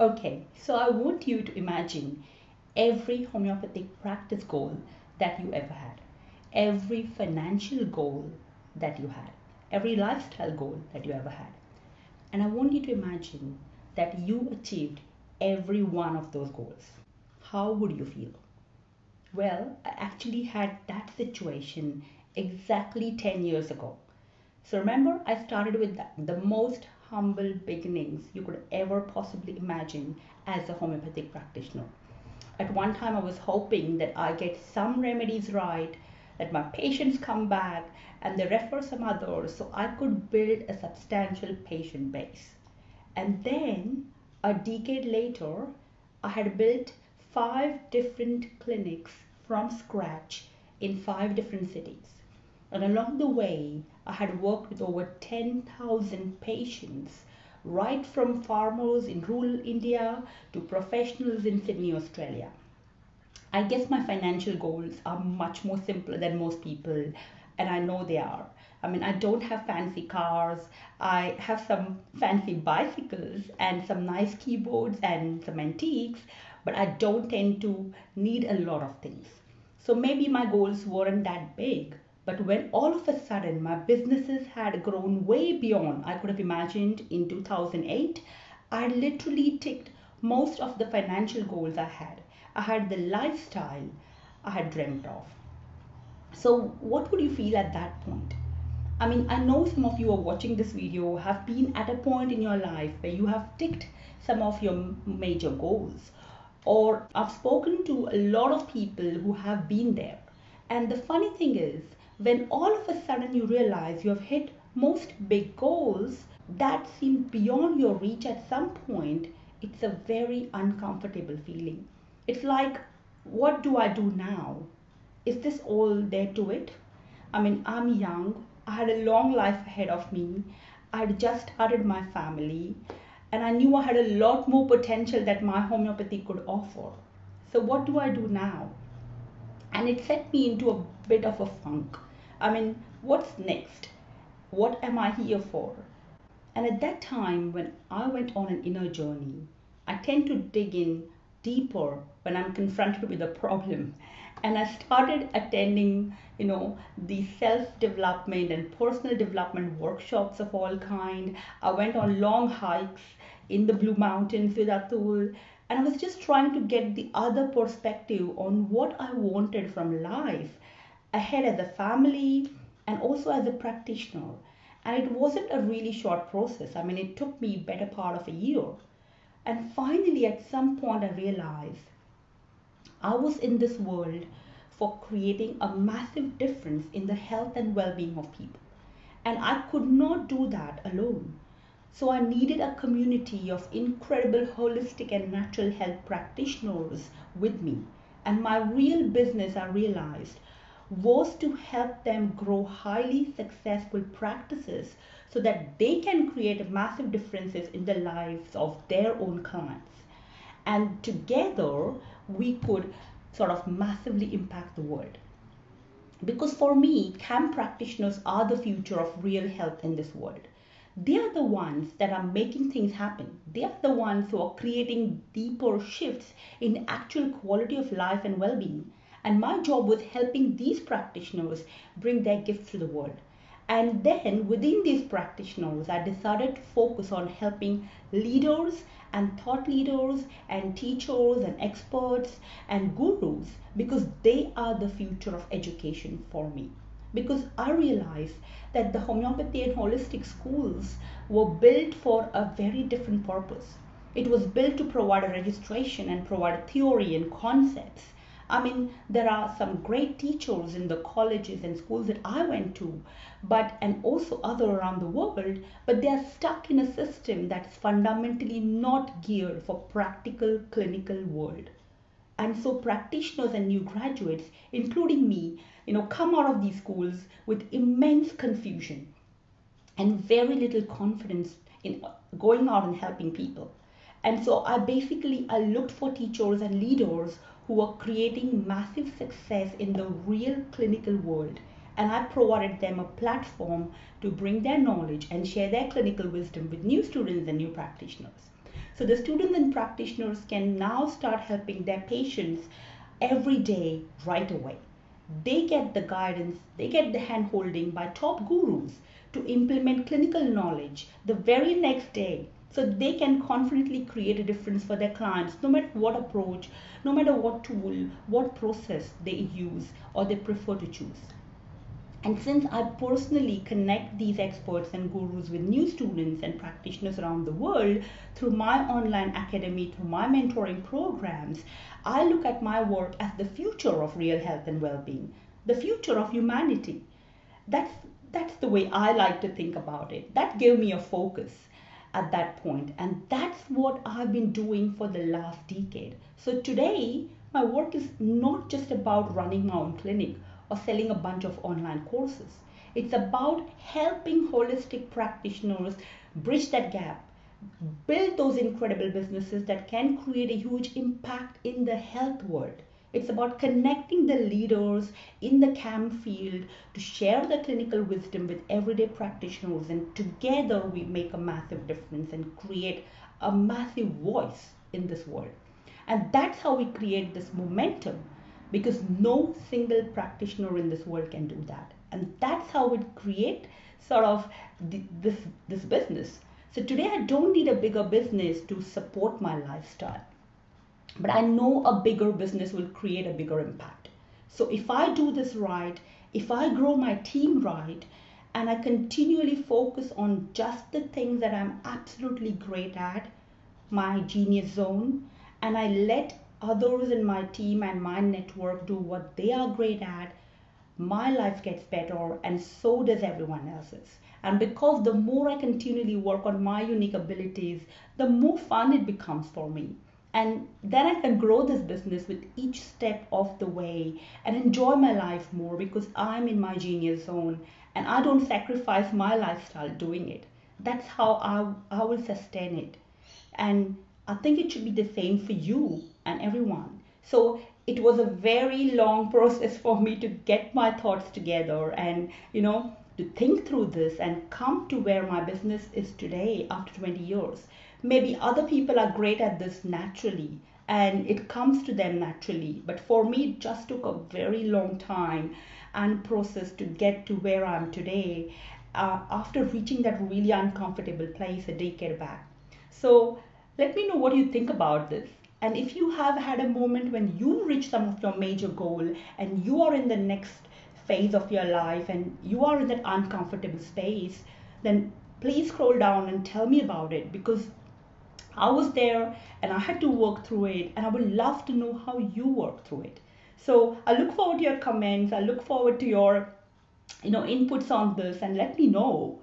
Okay, so I want you to imagine every homeopathic practice goal that you ever had, every financial goal that you had, every lifestyle goal that you ever had. And I want you to imagine that you achieved every one of those goals. How would you feel? Well, I actually had that situation exactly 10 years ago. So remember, I started with the most humble beginnings you could ever possibly imagine as a homeopathic practitioner. At one time, I was hoping that I get some remedies right, that my patients come back, and they refer some others so I could build a substantial patient base. And then, a decade later, I had built 5 different clinics from scratch in 5 different cities. And along the way, I had worked with over 10,000 patients, right from farmers in rural India to professionals in Sydney, Australia. I guess my financial goals are much more simpler than most people, and I know they are. I mean, I don't have fancy cars. I have some fancy bicycles and some nice keyboards and some antiques, but I don't tend to need a lot of things. So maybe my goals weren't that big, but when all of a sudden my businesses had grown way beyond I could have imagined in 2008, I literally ticked most of the financial goals I had. I had the lifestyle I had dreamt of. So, what would you feel at that point? I mean, I know some of you are watching this video have been at a point in your life where you have ticked some of your major goals, or I've spoken to a lot of people who have been there. And the funny thing is, when all of a sudden you realize you have hit most big goals that seem beyond your reach at some point, it's a very uncomfortable feeling. It's like, what do I do now? Is this all there to it? I mean, I'm young, I had a long life ahead of me, I'd just started my family, and I knew I had a lot more potential that my homeopathy could offer. So, what do I do now? And it set me into a bit of a funk. I mean, what's next? What am I here for? And at that time, when I went on an inner journey, I tend to dig in deeper when I'm confronted with a problem. And I started attending, the self-development and personal development workshops of all kind. I went on long hikes in the Blue Mountains with Atul. And I was just trying to get the other perspective on what I wanted from life ahead as a family and also as a practitioner. And it wasn't a really short process. I mean, it took me better part of a year. And finally, at some point, I realized I was in this world for creating a massive difference in the health and well-being of people. And I could not do that alone. So I needed a community of incredible holistic and natural health practitioners with me. And my real business, I realized, was to help them grow highly successful practices so that they can create massive differences in the lives of their own clients. And together, we could sort of massively impact the world. Because for me, camp practitioners are the future of real health in this world. They are the ones that are making things happen. They are the ones who are creating deeper shifts in actual quality of life and well being. And my job was helping these practitioners bring their gifts to the world. And then within these practitioners, I decided to focus on helping leaders and thought leaders and teachers and experts and gurus because they are the future of education for me. Because I realized that the homeopathy and holistic schools were built for a very different purpose. It was built to provide a registration and provide theory and concepts. I mean, there are some great teachers in the colleges and schools that I went to, but and also other around the world, but they are stuck in a system that's fundamentally not geared for practical clinical world. And so practitioners and new graduates, including me, come out of these schools with immense confusion and very little confidence in going out and helping people. And so I looked for teachers and leaders who were creating massive success in the real clinical world. And I provided them a platform to bring their knowledge and share their clinical wisdom with new students and new practitioners. So the students and practitioners can now start helping their patients every day right away. They get the guidance, they get the hand holding by top gurus to implement clinical knowledge the very next day, so they can confidently create a difference for their clients no matter what approach, no matter what tool, what process they use or they prefer to choose. And since I personally connect these experts and gurus with new students and practitioners around the world through my online academy, through my mentoring programs, I look at my work as the future of real health and well-being, the future of humanity. That's that's the way I like to think about it. That gave me a focus at that point, and that's what I've been doing for the last decade. So today, my work is not just about running my own clinic or selling a bunch of online courses. It's about helping holistic practitioners bridge that gap, build those incredible businesses that can create a huge impact in the health world. It's about connecting the leaders in the CAM field to share the clinical wisdom with everyday practitioners, and together we make a massive difference and create a massive voice in this world. And that's how we create this momentum, because no single practitioner in this world can do that. And that's how we create sort of this business. So today I don't need a bigger business to support my lifestyle, but I know a bigger business will create a bigger impact. So if I do this right, if I grow my team right, and I continually focus on just the things that I'm absolutely great at, my genius zone, and I let others in my team and my network do what they are great at, my life gets better and so does everyone else's. And because the more I continually work on my unique abilities, the more fun it becomes for me. And then I can grow this business with each step of the way and enjoy my life more because I'm in my genius zone and I don't sacrifice my lifestyle doing it. That's how I will sustain it. And I think it should be the same for you and everyone. So it was a very long process for me to get my thoughts together and, to think through this and come to where my business is today after 20 years. Maybe other people are great at this naturally and it comes to them naturally. But for me, it just took a very long time and process to get to where I am today after reaching that really uncomfortable place a decade back. So let me know what you think about this. And if you have had a moment when you reach some of your major goal and you are in the next phase of your life and you are in that uncomfortable space, then please scroll down and tell me about it, because I was there and I had to work through it, and I would love to know how you work through it. So I look forward to your comments. I look forward to your inputs on this, and let me know